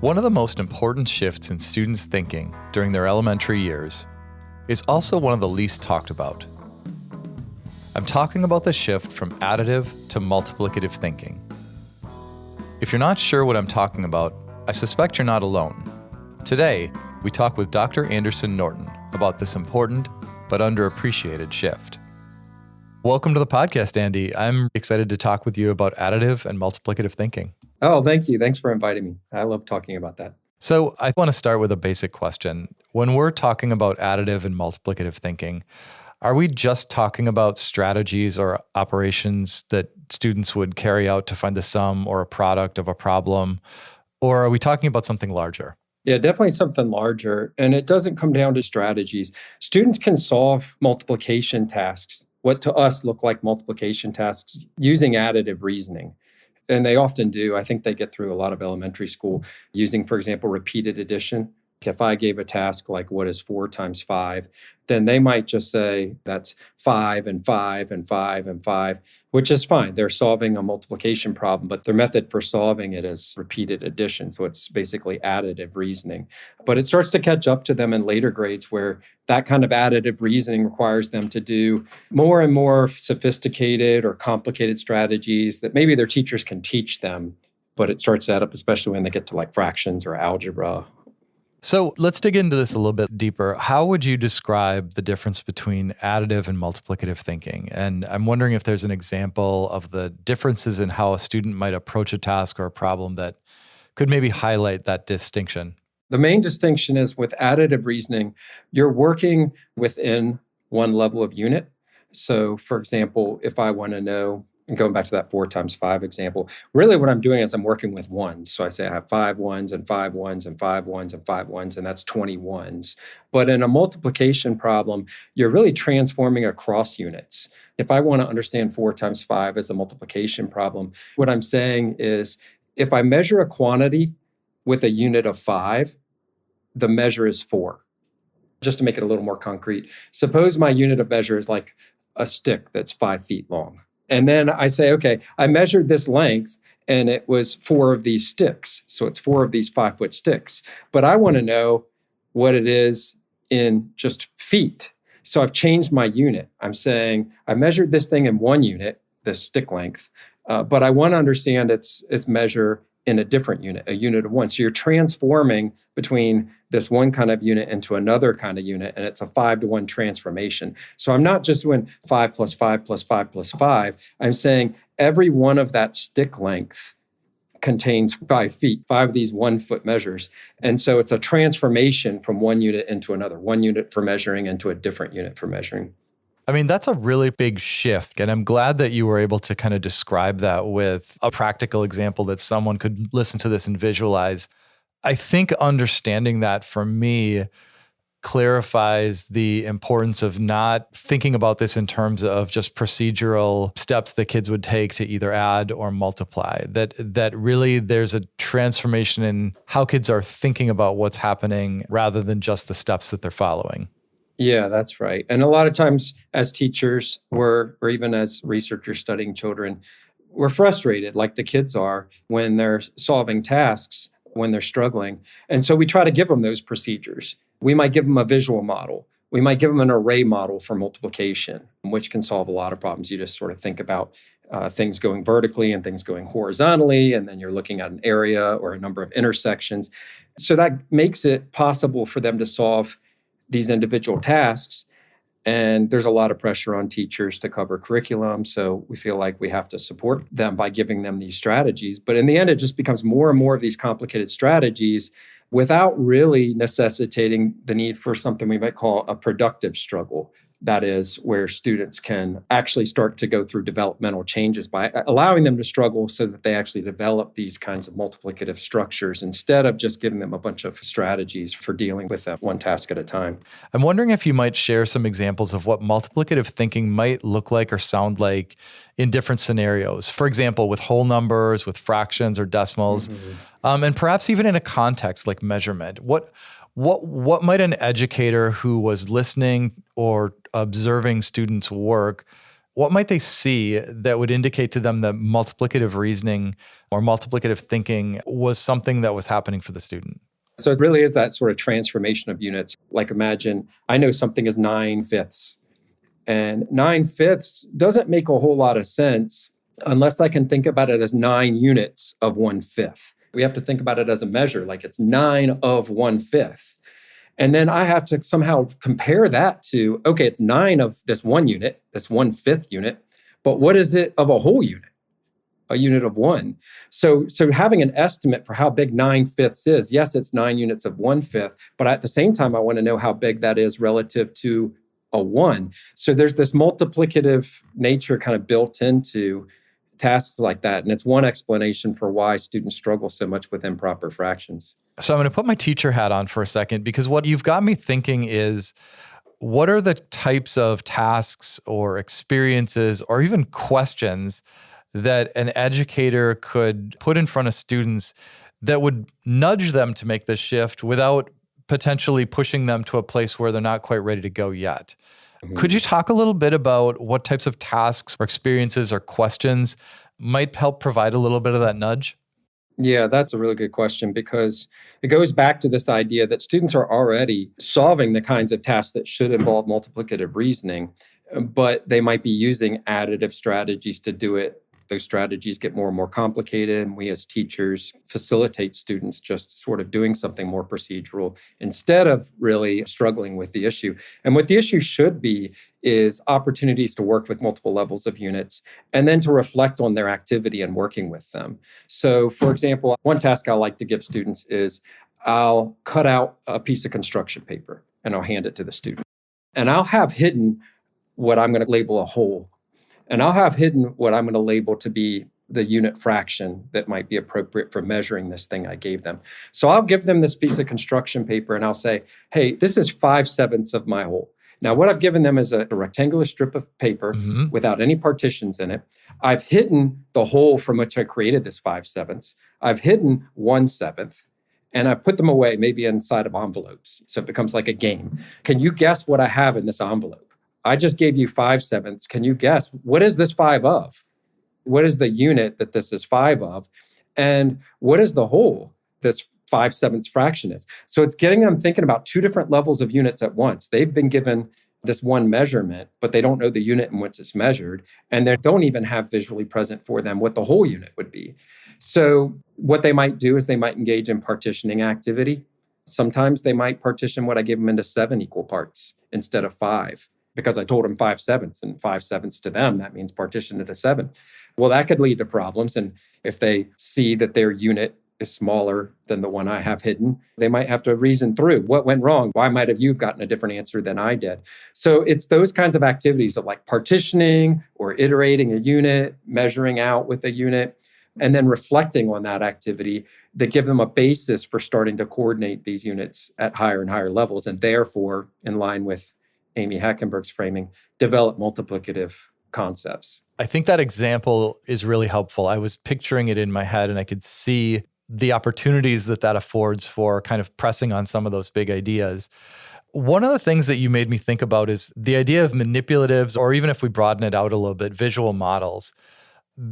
One of the most important shifts in students' thinking during their elementary years is also one of the least talked about. I'm talking about the shift from additive to multiplicative thinking. If you're not sure what I'm talking about, I suspect you're not alone. Today, we talk with Dr. Anderson Norton about this important but underappreciated shift. Welcome to the podcast, Andy. I'm excited to talk with you about additive and multiplicative thinking. Oh, thank you. Thanks for inviting me. I love talking about that. So I want to start with a basic question. When we're talking about additive and multiplicative thinking, are we just talking about strategies or operations that students would carry out to find the sum or a product of a problem? Or are we talking about something larger? Yeah, definitely something larger. And it doesn't come down to strategies. Students can solve multiplication tasks, what to us look like multiplication tasks, using additive reasoning. And they often do. I think they get through a lot of elementary school using, for example, repeated addition. If I gave a task like what is 4 times 5, then they might just say that's 5 and 5 and 5 and 5, which is fine. They're solving a multiplication problem, but their method for solving it is repeated addition. So it's basically additive reasoning. But it starts to catch up to them in later grades where that kind of additive reasoning requires them to do more and more sophisticated or complicated strategies that maybe their teachers can teach them. But it starts that up, especially when they get to like fractions or algebra. So let's dig into this a little bit deeper. How would you describe the difference between additive and multiplicative thinking? And I'm wondering if there's an example of the differences in how a student might approach a task or a problem that could maybe highlight that distinction. The main distinction is with additive reasoning, you're working within one level of unit. So for example, if I want to know, and going back to that 4 times 5 example, really what I'm doing is I'm working with ones. So I say I have 5 ones and 5 ones and 5 ones and 5 ones, and that's 20 ones. But in a multiplication problem, you're really transforming across units. If I want to understand 4 times 5 as a multiplication problem, what I'm saying is if I measure a quantity with a unit of 5, the measure is 4. Just to make it a little more concrete, suppose my unit of measure is like a stick that's 5 feet long. And then I say, okay, I measured this length and it was 4 of these sticks. So it's 4 of these 5-foot sticks. But I want to know what it is in just feet. So I've changed my unit. I'm saying I measured this thing in 1 unit, this stick length, but I want to understand its measure in a different unit, a unit of 1. So you're transforming between this one kind of unit into another kind of unit, and it's a 5-to-1 transformation. So I'm not just doing 5 plus 5 plus 5 plus 5. I'm saying every one of that stick length contains 5 feet, 5 of these 1-foot measures. And so it's a transformation from one unit into another, one unit for measuring into a different unit for measuring. I mean, that's a really big shift. And I'm glad that you were able to kind of describe that with a practical example that someone could listen to this and visualize. I think understanding that for me clarifies the importance of not thinking about this in terms of just procedural steps that kids would take to either add or multiply. That really there's a transformation in how kids are thinking about what's happening rather than just the steps that they're following. Yeah, that's right. And a lot of times as teachers or even as researchers studying children, we're frustrated like the kids are when they're solving tasks, when they're struggling. And so we try to give them those procedures. We might give them a visual model. We might give them an array model for multiplication, which can solve a lot of problems. You just sort of think about things going vertically and things going horizontally, and then you're looking at an area or a number of intersections. So that makes it possible for them to solve these individual tasks. And there's a lot of pressure on teachers to cover curriculum. So we feel like we have to support them by giving them these strategies. But in the end, it just becomes more and more of these complicated strategies without really necessitating the need for something we might call a productive struggle. That is where students can actually start to go through developmental changes by allowing them to struggle so that they actually develop these kinds of multiplicative structures instead of just giving them a bunch of strategies for dealing with them one task at a time. I'm wondering if you might share some examples of what multiplicative thinking might look like or sound like in different scenarios. For example, with whole numbers, with fractions or decimals, and perhaps even in a context like measurement. What might an educator who was listening or observing students' work what might they see that would indicate to them that multiplicative reasoning or multiplicative thinking was something that was happening for the student? So it really is that sort of transformation of units. Like imagine, I know something is 9/5. And 9/5 doesn't make a whole lot of sense unless I can think about it as 9 units of 1/5. We have to think about it as a measure, like it's 9 of 1/5. And then I have to somehow compare that to, okay, it's 9 of this 1 unit, this 1/5 unit, but what is it of a whole unit? A unit of 1. So having an estimate for how big 9/5 is, yes, it's 9 units of 1/5, but at the same time, I want to know how big that is relative to a 1. So there's this multiplicative nature kind of built into tasks like that. And it's one explanation for why students struggle so much with improper fractions. So I'm going to put my teacher hat on for a second, because what you've got me thinking is, what are the types of tasks or experiences or even questions that an educator could put in front of students that would nudge them to make this shift without potentially pushing them to a place where they're not quite ready to go yet? Mm-hmm. Could you talk a little bit about what types of tasks or experiences or questions might help provide a little bit of that nudge? Yeah, that's a really good question, because it goes back to this idea that students are already solving the kinds of tasks that should involve multiplicative reasoning, but they might be using additive strategies to do it. Those strategies get more and more complicated, and we as teachers facilitate students just sort of doing something more procedural instead of really struggling with the issue. And what the issue should be is opportunities to work with multiple levels of units and then to reflect on their activity and working with them. So, for example, one task I like to give students is I'll cut out a piece of construction paper and I'll hand it to the student. And I'll have hidden what I'm going to label a hole. And I'll have hidden what I'm going to label to be the unit fraction that might be appropriate for measuring this thing I gave them. So I'll give them this piece of construction paper and I'll say, hey, this is 5/7 of my hole. Now, what I've given them is a rectangular strip of paper without any partitions in it. I've hidden the hole from which I created this 5/7. I've hidden 1/7. And I've put them away, maybe inside of envelopes. So it becomes like a game. Can you guess what I have in this envelope? I just gave you 5/7. Can you guess, what is this 5 of? What is the unit that this is 5 of? And what is the whole this 5/7 fraction is? So it's getting them thinking about 2 different levels of units at once. They've been given this one measurement, but they don't know the unit in which it's measured. And they don't even have visually present for them what the whole unit would be. So what they might do is they might engage in partitioning activity. Sometimes they might partition what I gave them into 7 equal parts instead of 5. Because I told them 5/7, and 5/7 to them, that means partition into 7. Well, that could lead to problems. And if they see that their unit is smaller than the one I have hidden, they might have to reason through what went wrong. Why might have you gotten a different answer than I did? So it's those kinds of activities of like partitioning or iterating a unit, measuring out with a unit, and then reflecting on that activity that give them a basis for starting to coordinate these units at higher and higher levels, and therefore, in line with Amy Heckenberg's framing, develop multiplicative concepts. I think that example is really helpful. I was picturing it in my head and I could see the opportunities that affords for kind of pressing on some of those big ideas. One of the things that you made me think about is the idea of manipulatives, or even if we broaden it out a little bit, visual models.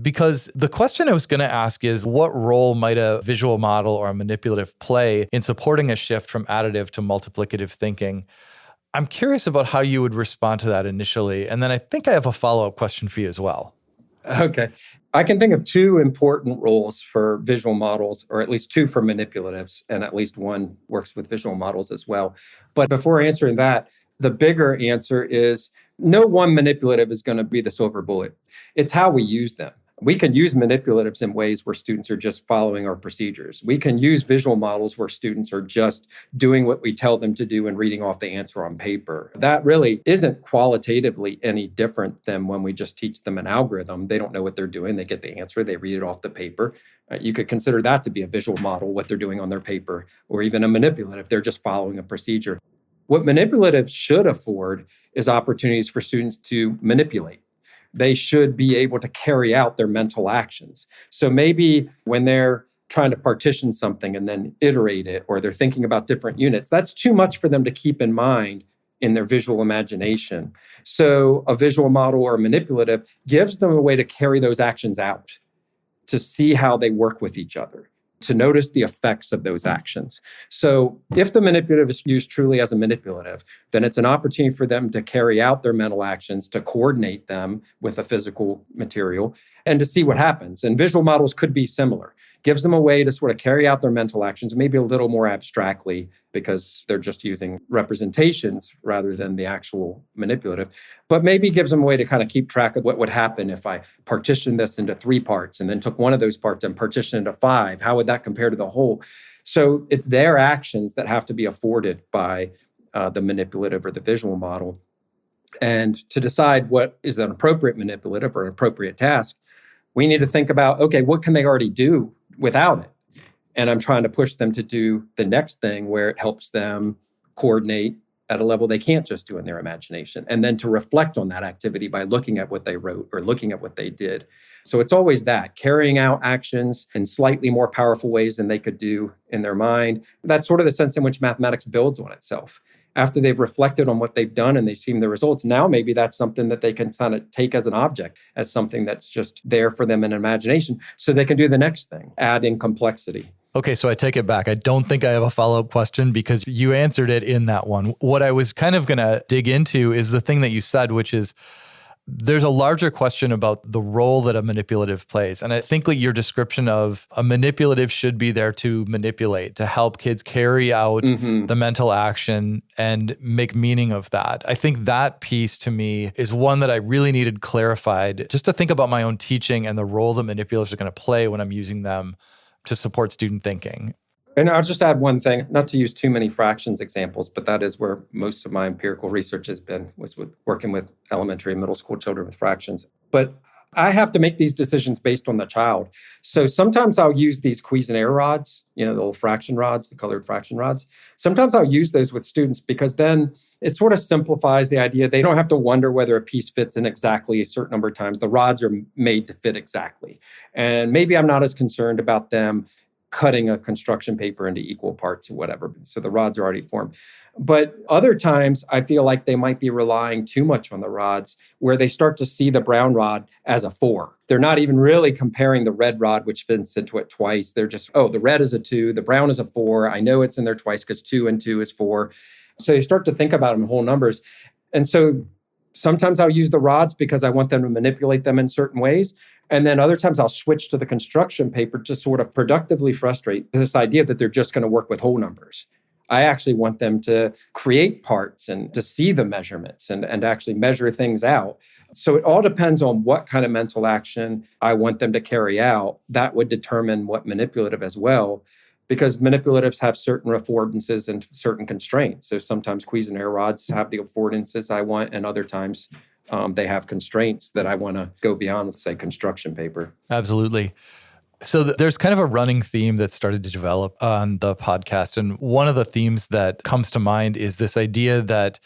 Because the question I was going to ask is, what role might a visual model or a manipulative play in supporting a shift from additive to multiplicative thinking? I'm curious about how you would respond to that initially. And then I think I have a follow-up question for you as well. Okay. I can think of 2 important roles for visual models, or at least 2 for manipulatives, and at least 1 works with visual models as well. But before answering that, the bigger answer is no one manipulative is going to be the silver bullet. It's how we use them. We can use manipulatives in ways where students are just following our procedures. We can use visual models where students are just doing what we tell them to do and reading off the answer on paper. That really isn't qualitatively any different than when we just teach them an algorithm. They don't know what they're doing. They get the answer. They read it off the paper. You could consider that to be a visual model, what they're doing on their paper, or even a manipulative. They're just following a procedure. What manipulatives should afford is opportunities for students to manipulate. They should be able to carry out their mental actions. So maybe when they're trying to partition something and then iterate it, or they're thinking about different units, that's too much for them to keep in mind in their visual imagination. So a visual model or manipulative gives them a way to carry those actions out, to see how they work with each other, to notice the effects of those actions. So if the manipulative is used truly as a manipulative, then it's an opportunity for them to carry out their mental actions, to coordinate them with a physical material, and to see what happens. And visual models could be similar. Gives them a way to sort of carry out their mental actions, maybe a little more abstractly because they're just using representations rather than the actual manipulative, but maybe gives them a way to kind of keep track of what would happen if I partitioned this into 3 parts and then took one of those parts and partitioned into 5. How would that compare to the whole? So it's their actions that have to be afforded by the manipulative or the visual model. And to decide what is an appropriate manipulative or an appropriate task, we need to think about, okay, what can they already do without it? And I'm trying to push them to do the next thing where it helps them coordinate at a level they can't just do in their imagination. And then to reflect on that activity by looking at what they wrote or looking at what they did. So it's always that, carrying out actions in slightly more powerful ways than they could do in their mind. That's sort of the sense in which mathematics builds on itself. After they've reflected on what they've done and they've seen the results, now maybe that's something that they can kind of take as an object, as something that's just there for them in imagination, so they can do the next thing, add in complexity. Okay, so I take it back. I don't think I have a follow-up question because you answered it in that one. What I was kind of going to dig into is the thing that you said, which is there's a larger question about the role that a manipulative plays. And I think like your description of a manipulative should be there to manipulate, to help kids carry out the mental action and make meaning of that. I think that piece to me is one that I really needed clarified just to think about my own teaching and the role that manipulatives are going to play when I'm using them to support student thinking. And I'll just add one thing, not to use too many fractions examples, but that is where most of my empirical research has been, was with working with elementary and middle school children with fractions. But I have to make these decisions based on the child. So sometimes I'll use these Cuisenaire rods, the little fraction rods, the colored fraction rods. Sometimes I'll use those with students because then it sort of simplifies the idea. They don't have to wonder whether a piece fits in exactly a certain number of times. The rods are made to fit exactly. And maybe I'm not as concerned about them cutting a construction paper into equal parts or whatever. So the rods are already formed. But other times, I feel like they might be relying too much on the rods, where they start to see the brown rod as a 4. They're not even really comparing the red rod, which fits into it twice. They're just, the red is a 2, the brown is a 4. I know it's in there twice because 2 and 2 is 4. So they start to think about them in whole numbers. And so sometimes I'll use the rods because I want them to manipulate them in certain ways. And then other times I'll switch to the construction paper to sort of productively frustrate this idea that they're just going to work with whole numbers. I actually want them to create parts and to see the measurements and actually measure things out. So it all depends on what kind of mental action I want them to carry out. That would determine what manipulative as well, because manipulatives have certain affordances and certain constraints. So sometimes Cuisenaire rods have the affordances I want, and other times they have constraints that I want to go beyond, let's say, construction paper. Absolutely. So there's kind of a running theme that started to develop on the podcast. And one of the themes that comes to mind is this idea that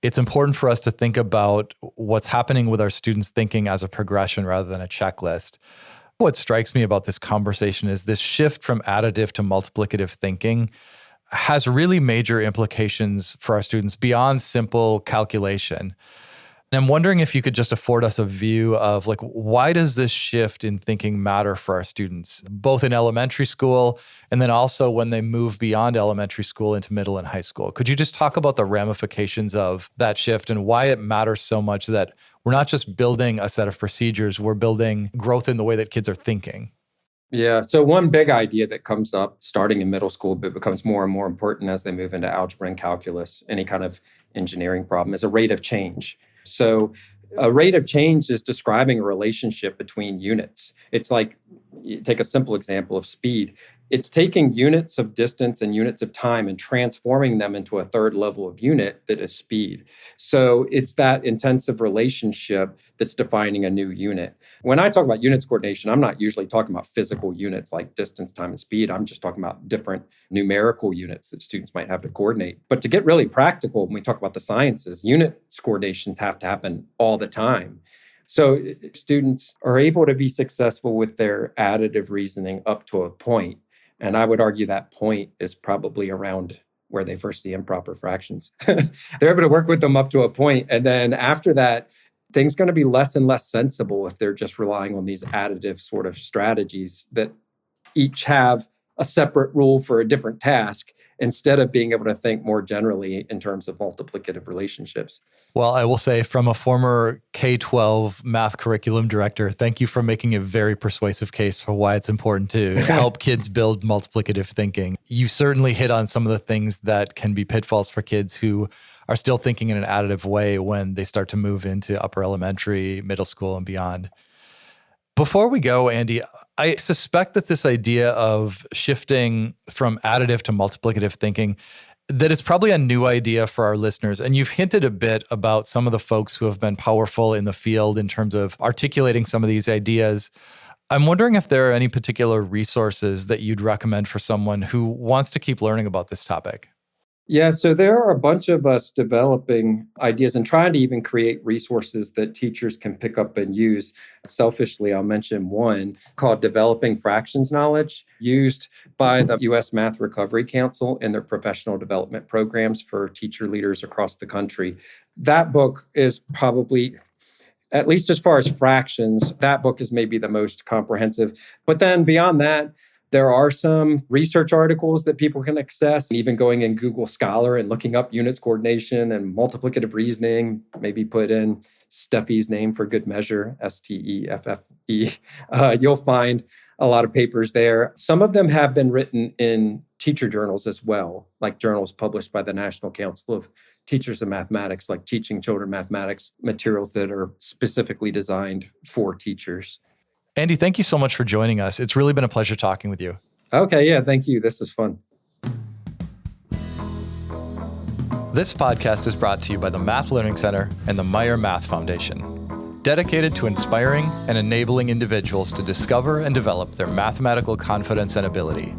it's important for us to think about what's happening with our students' thinking as a progression rather than a checklist. What strikes me about this conversation is this shift from additive to multiplicative thinking has really major implications for our students beyond simple calculation. And I'm wondering if you could just afford us a view of why does this shift in thinking matter for our students, both in elementary school and then also when they move beyond elementary school into middle and high school? Could you just talk about the ramifications of that shift and why it matters so much that we're not just building a set of procedures, we're building growth in the way that kids are thinking? Yeah. So one big idea that comes up starting in middle school, but becomes more and more important as they move into algebra and calculus, any kind of engineering problem, is a rate of change. So a rate of change is describing a relationship between units. It's like, you take a simple example of speed. It's taking units of distance and units of time and transforming them into a third level of unit that is speed. So it's that intensive relationship that's defining a new unit. When I talk about units coordination, I'm not usually talking about physical units like distance, time, and speed. I'm just talking about different numerical units that students might have to coordinate. But to get really practical, when we talk about the sciences, units coordinations have to happen all the time. So students are able to be successful with their additive reasoning up to a point. And I would argue that point is probably around where they first see improper fractions. They're able to work with them up to a point, and then after that, things going to be less and less sensible if they're just relying on these additive sort of strategies that each have a separate rule for a different task, instead of being able to think more generally in terms of multiplicative relationships. Well, I will say, from a former K-12 math curriculum director, thank you for making a very persuasive case for why it's important to help kids build multiplicative thinking. You certainly hit on some of the things that can be pitfalls for kids who are still thinking in an additive way when they start to move into upper elementary, middle school, and beyond. Before we go, Andy, I suspect that this idea of shifting from additive to multiplicative thinking, that it's probably a new idea for our listeners. And you've hinted a bit about some of the folks who have been powerful in the field in terms of articulating some of these ideas. I'm wondering if there are any particular resources that you'd recommend for someone who wants to keep learning about this topic. Yeah, so there are a bunch of us developing ideas and trying to even create resources that teachers can pick up and use. Selfishly, I'll mention one called Developing Fractions Knowledge, used by the U.S. Math Recovery Council in their professional development programs for teacher leaders across the country. That book is probably, at least as far as fractions, that book is maybe the most comprehensive. But then beyond that, there are some research articles that people can access, even going in Google Scholar and looking up units coordination and multiplicative reasoning, maybe put in Steffi's name for good measure, Steffe. You'll find a lot of papers there. Some of them have been written in teacher journals as well, like journals published by the National Council of Teachers of Mathematics, like Teaching Children Mathematics, materials that are specifically designed for teachers. Andy, thank you so much for joining us. It's really been a pleasure talking with you. Okay, yeah, thank you. This was fun. This podcast is brought to you by the Math Learning Center and the Meyer Math Foundation, dedicated to inspiring and enabling individuals to discover and develop their mathematical confidence and ability.